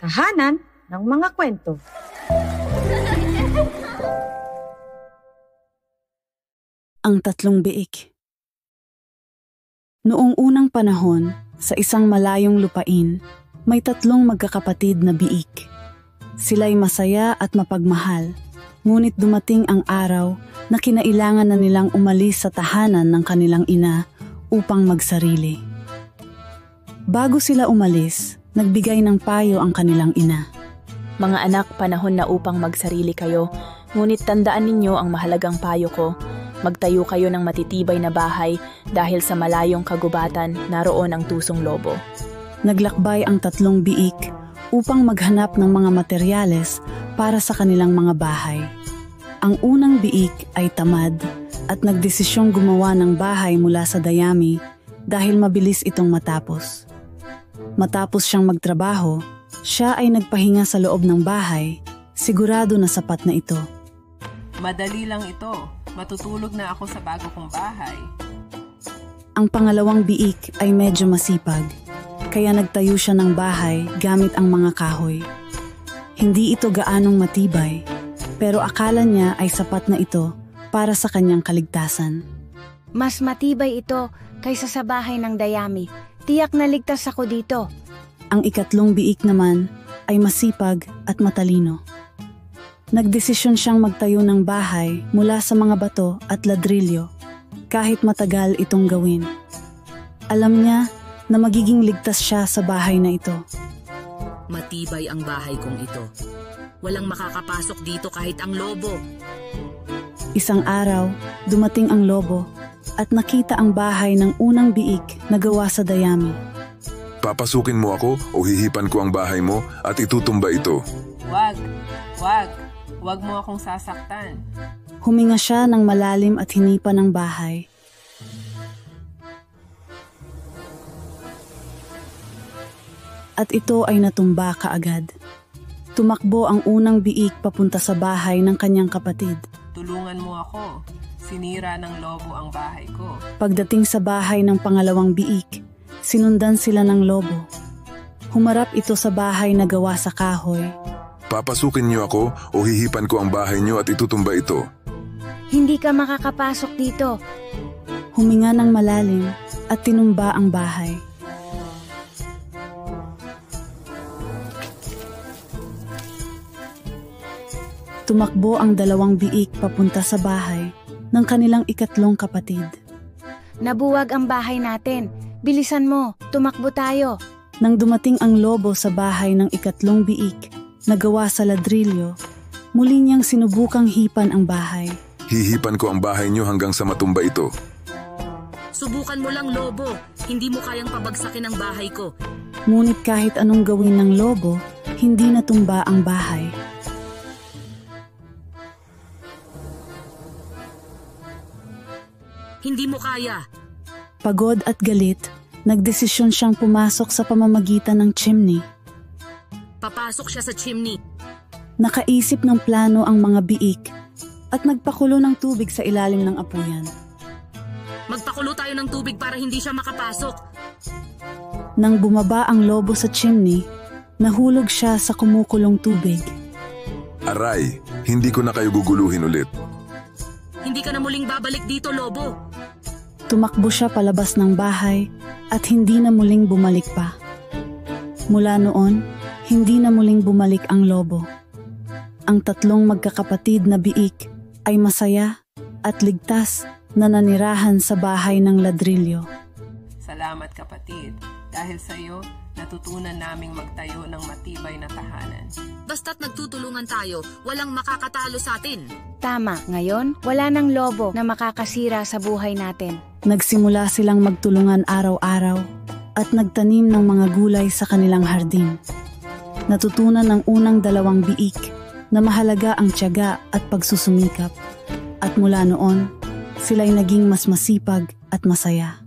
Tahanan ng mga kwento. Ang tatlong biik. Noong unang panahon, sa isang malayong lupain, may tatlong magkakapatid na biik. Sila'y masaya at mapagmahal, ngunit dumating ang araw na kinailangan na nilang umalis sa tahanan ng kanilang ina upang magsarili. Bago sila umalis, nagbigay ng payo ang kanilang ina. Mga anak, panahon na upang magsarili kayo, ngunit tandaan ninyo ang mahalagang payo ko. Magtayo kayo ng matitibay na bahay dahil sa malayong kagubatan naroon ang tusong lobo. Naglakbay ang tatlong biik upang maghanap ng mga materyales para sa kanilang mga bahay. Ang unang biik ay tamad at nagdesisyong gumawa ng bahay mula sa dayami dahil mabilis itong matapos. Matapos siyang magtrabaho, siya ay nagpahinga sa loob ng bahay, sigurado na sapat na ito. Madali lang ito. Matutulog na ako sa bago kong bahay. Ang pangalawang biik ay medyo masipag, kaya nagtayo siya ng bahay gamit ang mga kahoy. Hindi ito gaanong matibay, pero akala niya ay sapat na ito para sa kanyang kaligtasan. Mas matibay ito kaysa sa bahay ng dayami. Tiyak na ligtas ako dito. Ang ikatlong biik naman ay masipag at matalino. Nagdesisyon siyang magtayo ng bahay mula sa mga bato at ladrilyo, kahit matagal itong gawin. Alam niya na magiging ligtas siya sa bahay na ito. Matibay ang bahay kong ito. Walang makakapasok dito kahit ang lobo. Isang araw, dumating ang lobo at nakita ang bahay ng unang biik na gawa sa dayami. Papasukin mo ako o hihipan ko ang bahay mo at itutumba ito. Wag! Huwag mo akong sasaktan. Huminga siya ng malalim at hinipan ng bahay. At ito ay natumba kaagad. Tumakbo ang unang biik papunta sa bahay ng kanyang kapatid. Tulungan mo ako. Sinira ng lobo ang bahay ko. Pagdating sa bahay ng pangalawang biik, sinundan sila ng lobo. Humarap ito sa bahay na gawa sa kahoy. Papasukin niyo ako o hihipan ko ang bahay niyo at itutumba ito. Hindi ka makakapasok dito. Huminga ng malalim at tinumba ang bahay. Tumakbo ang dalawang biik papunta sa bahay ng kanilang ikatlong kapatid. Nabuwag ang bahay natin. Bilisan mo, tumakbo tayo. Nang dumating ang lobo sa bahay ng ikatlong biik, nagawa sa ladrilyo, muli niyang sinubukang hipan ang bahay. Hihipan ko ang bahay niyo hanggang sa matumba ito. Subukan mo lang, lobo. Hindi mo kayang pabagsakin ang bahay ko. Ngunit kahit anong gawin ng lobo, hindi natumba ang bahay. Hindi mo kaya. Pagod at galit, nagdesisyon siyang pumasok sa pamamagitan ng chimney. Papasok siya sa chimney. Nakaisip ng plano ang mga biik at nagpakulo ng tubig sa ilalim ng apuyan. Magpakulo tayo ng tubig para hindi siya makapasok. Nang bumaba ang lobo sa chimney, nahulog siya sa kumukulong tubig. Aray, hindi ko na kayo guguluhin ulit. Hindi ka na muling babalik dito, lobo. Tumakbo siya palabas ng bahay at hindi na muling bumalik pa. Mula noon, hindi na muling bumalik ang lobo. Ang tatlong magkakapatid na biik ay masaya at ligtas na nanirahan sa bahay ng ladrilyo. Salamat kapatid. Dahil sa iyo, natutunan naming magtayo ng matibay na tahanan. Basta't nagtutulungan tayo, walang makakatalo sa atin. Tama, ngayon, wala nang lobo na makakasira sa buhay natin. Nagsimula silang magtulungan araw-araw at nagtanim ng mga gulay sa kanilang hardin. Natutunan ng unang dalawang biik na mahalaga ang tiyaga at pagsusumikap. At mula noon, sila'y naging mas masipag at masaya.